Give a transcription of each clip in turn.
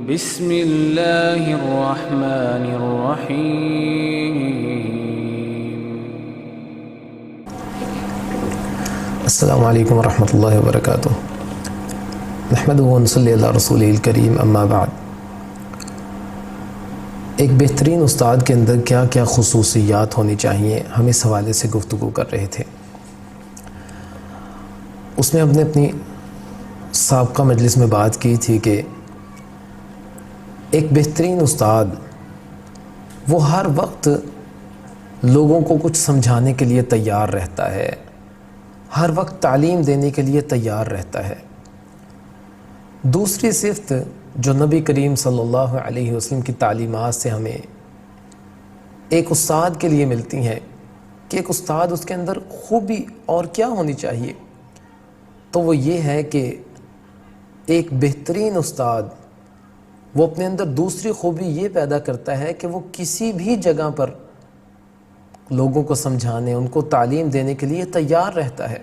بسم اللہ الرحمن الرحیم۔ السلام علیکم ورحمۃ اللہ وبرکاتہ۔ نحمدہ و نصلی علی رسولہ الکریم، اما بعد۔ ایک بہترین استاد کے اندر کیا کیا خصوصیات ہونی چاہیے، ہم اس حوالے سے گفتگو کر رہے تھے۔ اس میں ہم نے اپنی سابقہ مجلس میں بات کی تھی کہ ایک بہترین استاد وہ ہر وقت لوگوں کو کچھ سمجھانے کے لیے تیار رہتا ہے، ہر وقت تعلیم دینے کے لیے تیار رہتا ہے۔ دوسری صفت جو نبی کریم صلی اللہ علیہ وسلم کی تعلیمات سے ہمیں ایک استاد کے لیے ملتی ہیں کہ ایک استاد اس کے اندر خوبی اور کیا ہونی چاہیے، تو وہ یہ ہے کہ ایک بہترین استاد وہ اپنے اندر دوسری خوبی یہ پیدا کرتا ہے کہ وہ کسی بھی جگہ پر لوگوں کو سمجھانے، ان کو تعلیم دینے کے لیے تیار رہتا ہے۔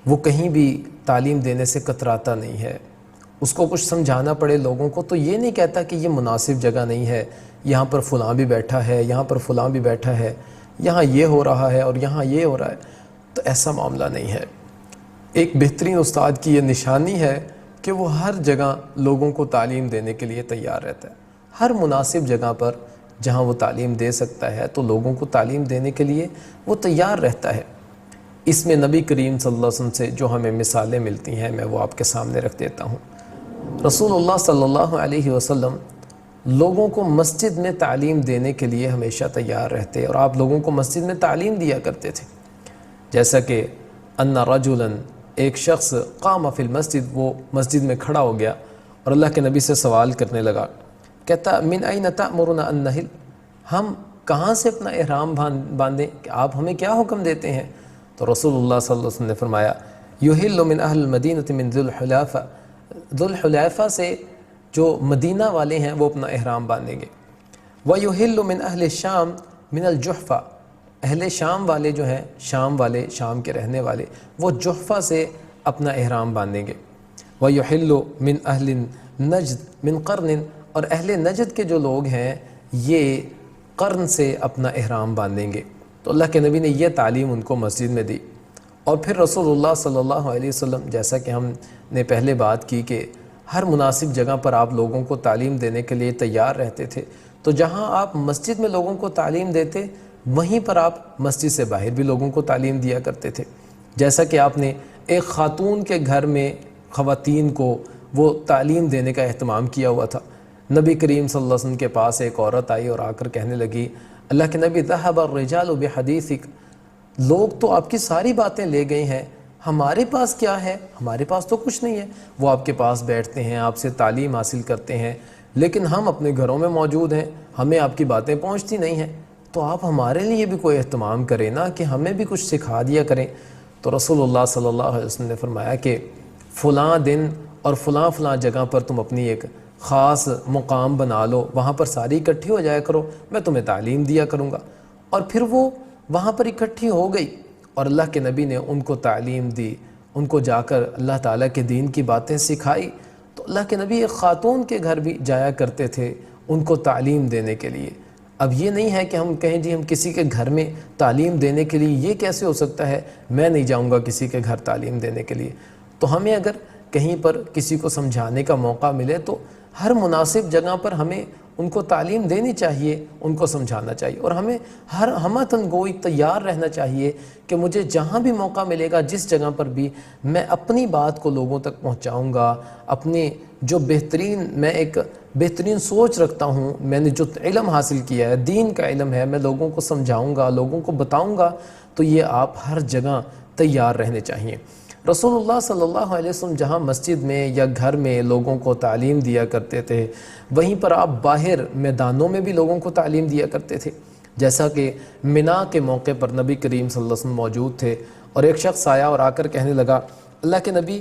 وہ کہیں بھی تعلیم دینے سے کتراتا نہیں ہے۔ اس کو کچھ سمجھانا پڑے لوگوں کو تو یہ نہیں کہتا کہ یہ مناسب جگہ نہیں ہے، یہاں پر فلاں بھی بیٹھا ہے، یہاں پر فلاں بھی بیٹھا ہے، یہاں یہ ہو رہا ہے اور یہاں یہ ہو رہا ہے، تو ایسا معاملہ نہیں ہے۔ ایک بہترین استاد کی یہ نشانی ہے کہ وہ ہر جگہ لوگوں کو تعلیم دینے کے لیے تیار رہتا ہے۔ ہر مناسب جگہ پر جہاں وہ تعلیم دے سکتا ہے تو لوگوں کو تعلیم دینے کے لیے وہ تیار رہتا ہے۔ اس میں نبی کریم صلی اللہ علیہ وسلم سے جو ہمیں مثالیں ملتی ہیں میں وہ آپ کے سامنے رکھ دیتا ہوں۔ رسول اللہ صلی اللہ علیہ وسلم لوگوں کو مسجد میں تعلیم دینے کے لیے ہمیشہ تیار رہتے اور آپ لوگوں کو مسجد میں تعلیم دیا کرتے تھے۔ جیسا کہ ان رجلا، ایک شخص قام فی المسجد، وہ مسجد میں کھڑا ہو گیا اور اللہ کے نبی سے سوال کرنے لگا، کہتا من این تأمرنا ان نحل، ہم کہاں سے اپنا احرام باندھیں کہ آپ ہمیں کیا حکم دیتے ہیں؟ تو رسول اللہ صلی اللہ علیہ وسلم نے فرمایا یحل من اہل المدینہ من ذی الحلیفہ، ذی الحلیفہ سے جو مدینہ والے ہیں وہ اپنا احرام باندھیں گے۔ ویحل من اہل الشام من الجحفہ، اہل شام والے جو ہیں، شام والے، شام کے رہنے والے، وہ جحفہ سے اپنا احرام باندھیں گے۔ وَيُحِلُّ مِنْ أَهْلِ نَجْد مِنْ قَرْنٍ، اور اہل نجد کے جو لوگ ہیں یہ قرن سے اپنا احرام باندھیں گے۔ تو اللہ کے نبی نے یہ تعلیم ان کو مسجد میں دی۔ اور پھر رسول اللہ صلی اللہ علیہ وسلم، جیسا کہ ہم نے پہلے بات کی کہ ہر مناسب جگہ پر آپ لوگوں کو تعلیم دینے کے لیے تیار رہتے تھے، تو جہاں آپ مسجد میں لوگوں کو تعلیم دیتے وہیں پر آپ مسجد سے باہر بھی لوگوں کو تعلیم دیا کرتے تھے۔ جیسا کہ آپ نے ایک خاتون کے گھر میں خواتین کو وہ تعلیم دینے کا اہتمام کیا ہوا تھا۔ نبی کریم صلی اللہ علیہ وسلم کے پاس ایک عورت آئی اور آ کر کہنے لگی، اللہ کے نبی ذہب الرجال بحدیثک، لوگ تو آپ کی ساری باتیں لے گئے ہیں، ہمارے پاس کیا ہے؟ ہمارے پاس تو کچھ نہیں ہے۔ وہ آپ کے پاس بیٹھتے ہیں، آپ سے تعلیم حاصل کرتے ہیں، لیکن ہم اپنے گھروں میں موجود ہیں، ہمیں آپ کی باتیں پہنچتی نہیں ہیں، تو آپ ہمارے لیے بھی کوئی اہتمام کریں نا کہ ہمیں بھی کچھ سکھا دیا کریں۔ تو رسول اللہ صلی اللہ علیہ وسلم نے فرمایا کہ فلاں دن اور فلاں فلاں جگہ پر تم اپنی ایک خاص مقام بنا لو، وہاں پر ساری اکٹھی ہو جایا کرو، میں تمہیں تعلیم دیا کروں گا۔ اور پھر وہ وہاں پر اکٹھی ہو گئی اور اللہ کے نبی نے ان کو تعلیم دی، ان کو جا کر اللہ تعالیٰ کے دین کی باتیں سکھائی۔ تو اللہ کے نبی ایک خاتون کے گھر بھی جایا کرتے تھے ان کو تعلیم دینے کے لیے۔ اب یہ نہیں ہے کہ ہم کہیں جی ہم کسی کے گھر میں تعلیم دینے کے لیے، یہ کیسے ہو سکتا ہے، میں نہیں جاؤں گا کسی کے گھر تعلیم دینے کے لیے۔ تو ہمیں اگر کہیں پر کسی کو سمجھانے کا موقع ملے تو ہر مناسب جگہ پر ہمیں ان کو تعلیم دینی چاہیے، ان کو سمجھانا چاہیے، اور ہمیں ہر ہمتن گوئی تیار رہنا چاہیے کہ مجھے جہاں بھی موقع ملے گا، جس جگہ پر بھی میں اپنی بات کو لوگوں تک پہنچاؤں گا، اپنے جو میں ایک بہترین سوچ رکھتا ہوں، میں نے جو علم حاصل کیا ہے، دین کا علم ہے، میں لوگوں کو سمجھاؤں گا، لوگوں کو بتاؤں گا، تو یہ آپ ہر جگہ تیار رہنے چاہیے۔ رسول اللہ صلی اللہ علیہ وسلم جہاں مسجد میں یا گھر میں لوگوں کو تعلیم دیا کرتے تھے، وہیں پر آپ باہر میدانوں میں بھی لوگوں کو تعلیم دیا کرتے تھے۔ جیسا کہ منا کے موقع پر نبی کریم صلی اللہ علیہ وسلم موجود تھے اور ایک شخص آیا اور آ کر کہنے لگا، اللہ کے نبی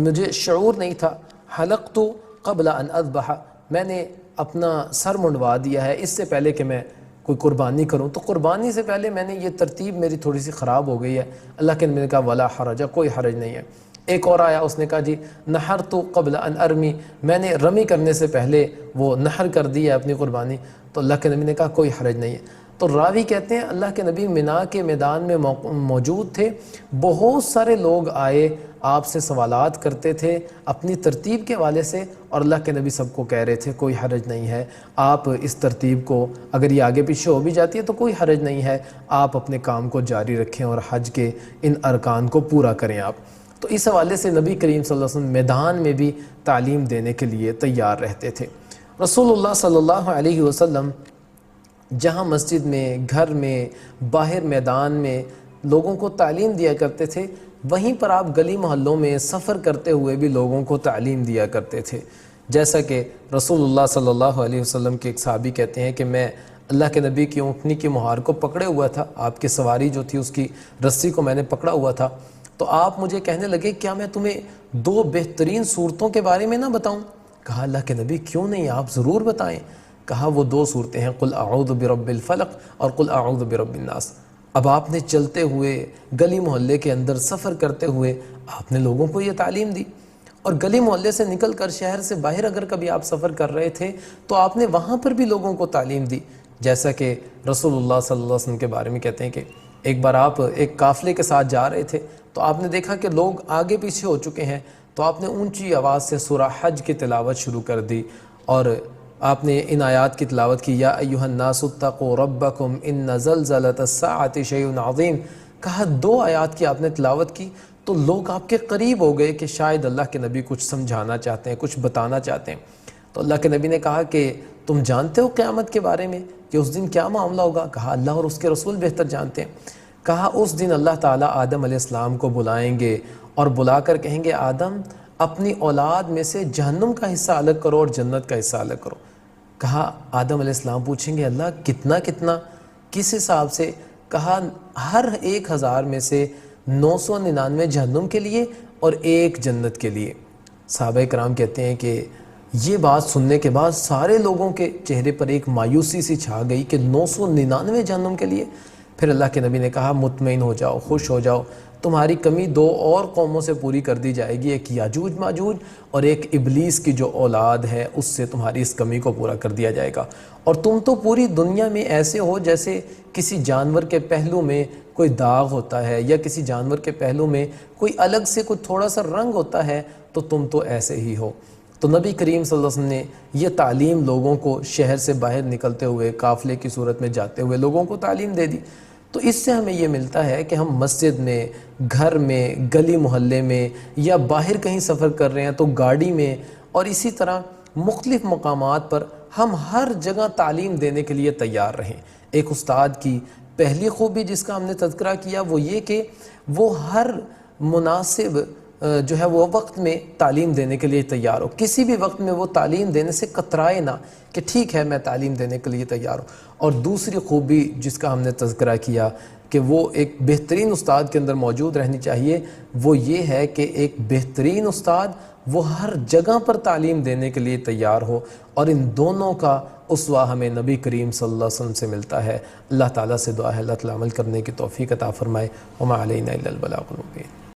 مجھے شعور نہیں تھا، حلقت قبل ان اذبح، میں نے اپنا سر منڈوا دیا ہے اس سے پہلے کہ میں کوئی قربانی کروں، تو قربانی سے پہلے میں نے یہ ترتیب میری تھوڑی سی خراب ہو گئی ہے۔ اللہ کے نبی نے کہا ولا حرج، کوئی حرج نہیں ہے۔ ایک اور آیا، اس نے کہا جی نحر تو قبل ان ارمی، میں نے رمی کرنے سے پہلے وہ نحر کر دی ہے اپنی قربانی. تو اللہ کے نبی نے کہا کوئی حرج نہیں ہے. تو راوی کہتے ہیں اللہ کے نبی منا کے میدان میں موجود تھے، بہت سارے لوگ آئے آپ سے سوالات کرتے تھے اپنی ترتیب کے حوالے سے، اور اللہ کے نبی سب کو کہہ رہے تھے کوئی حرج نہیں ہے، آپ اس ترتیب کو اگر یہ آگے پیچھے ہو بھی جاتی ہے تو کوئی حرج نہیں ہے، آپ اپنے کام کو جاری رکھیں اور حج کے ان ارکان کو پورا کریں آپ. تو اس حوالے سے نبی کریم صلی اللہ علیہ وسلم میدان میں بھی تعلیم دینے کے لیے تیار رہتے تھے. رسول اللہ صلی اللہ علیہ وسلم جہاں مسجد میں، گھر میں، باہر میدان میں لوگوں کو تعلیم دیا کرتے تھے، وہیں پر آپ گلی محلوں میں سفر کرتے ہوئے بھی لوگوں کو تعلیم دیا کرتے تھے. جیسا کہ رسول اللہ صلی اللہ علیہ وسلم کے ایک صحابی کہتے ہیں کہ میں اللہ کے نبی کی اونٹنی کی مہار کو پکڑے ہوا تھا، آپ کی سواری جو تھی اس کی رسی کو میں نے پکڑا ہوا تھا، تو آپ مجھے کہنے لگے کیا میں تمہیں 2 بہترین صورتوں کے بارے میں نہ بتاؤں؟ کہا اللہ کے نبی کیوں نہیں، آپ ضرور بتائیں. کہا وہ 2 صورتیں ہیں، قل اعوذ برب الفلق اور قل اعوذ برب الناس. اب آپ نے چلتے ہوئے گلی محلے کے اندر سفر کرتے ہوئے آپ نے لوگوں کو یہ تعلیم دی، اور گلی محلے سے نکل کر شہر سے باہر اگر کبھی آپ سفر کر رہے تھے تو آپ نے وہاں پر بھی لوگوں کو تعلیم دی. جیسا کہ رسول اللہ صلی اللہ علیہ وسلم کے بارے میں کہتے ہیں کہ ایک بار آپ ایک قافلے کے ساتھ جا رہے تھے تو آپ نے دیکھا کہ لوگ آگے پیچھے ہو چکے ہیں، تو آپ نے اونچی آواز سے سورہ حج کی تلاوت شروع کر دی، اور آپ نے ان آیات کی تلاوت کی، یا ایھا الناس اتقوا ربکم ان زلزلۃ الساعۃ شیء عظیم. کہا 2 آیات کی آپ نے تلاوت کی تو لوگ آپ کے قریب ہو گئے کہ شاید اللہ کے نبی کچھ سمجھانا چاہتے ہیں، کچھ بتانا چاہتے ہیں. تو اللہ کے نبی نے کہا کہ تم جانتے ہو قیامت کے بارے میں کہ اس دن کیا معاملہ ہوگا؟ کہا اللہ اور اس کے رسول بہتر جانتے ہیں. کہا اس دن اللہ تعالیٰ آدم علیہ السلام کو بلائیں گے اور بلا کر کہیں گے آدم اپنی اولاد میں سے جہنم کا حصہ الگ کرو اور جنت کا حصہ الگ کرو. کہا آدم علیہ السلام پوچھیں گے اللہ کتنا کتنا، کس حساب سے؟ کہا ہر 1000 میں سے 999 جہنم کے لیے اور 1 جنت کے لیے. صحابہ کرام کہتے ہیں کہ یہ بات سننے کے بعد سارے لوگوں کے چہرے پر ایک مایوسی سی چھا گئی کہ 999 جہنم کے لیے. پھر اللہ کے نبی نے کہا مطمئن ہو جاؤ، خوش ہو جاؤ، تمہاری کمی 2 اور قوموں سے پوری کر دی جائے گی، ایک یاجوج ماجوج اور ایک ابلیس کی جو اولاد ہے اس سے تمہاری اس کمی کو پورا کر دیا جائے گا. اور تم تو پوری دنیا میں ایسے ہو جیسے کسی جانور کے پہلو میں کوئی داغ ہوتا ہے یا کسی جانور کے پہلو میں کوئی الگ سے کوئی تھوڑا سا رنگ ہوتا ہے، تو تم تو ایسے ہی ہو. تو نبی کریم صلی اللہ علیہ وسلم نے یہ تعلیم لوگوں کو شہر سے باہر نکلتے ہوئے قافلے کی صورت میں جاتے ہوئے لوگوں کو تعلیم دے دی. تو اس سے ہمیں یہ ملتا ہے کہ ہم مسجد میں، گھر میں، گلی محلے میں یا باہر کہیں سفر کر رہے ہیں تو گاڑی میں، اور اسی طرح مختلف مقامات پر ہم ہر جگہ تعلیم دینے کے لیے تیار رہیں. ایک استاد کی پہلی خوبی جس کا ہم نے تذکرہ کیا وہ یہ کہ وہ ہر مناسب جو ہے وہ وقت میں تعلیم دینے کے لیے تیار ہو، کسی بھی وقت میں وہ تعلیم دینے سے کترائے نہ کہ ٹھیک ہے میں تعلیم دینے کے لیے تیار ہوں. اور دوسری خوبی جس کا ہم نے تذکرہ کیا کہ وہ ایک بہترین استاد کے اندر موجود رہنی چاہیے، وہ یہ ہے کہ ایک بہترین استاد وہ ہر جگہ پر تعلیم دینے کے لیے تیار ہو. اور ان دونوں کا اسوہ ہمیں نبی کریم صلی اللہ علیہ وسلم سے ملتا ہے. اللہ تعالیٰ سے دعا ہے اللہ تعالیٰ عمل کرنے کی توفیق عطا فرمائے. وما علینا الا البلاغ المبین.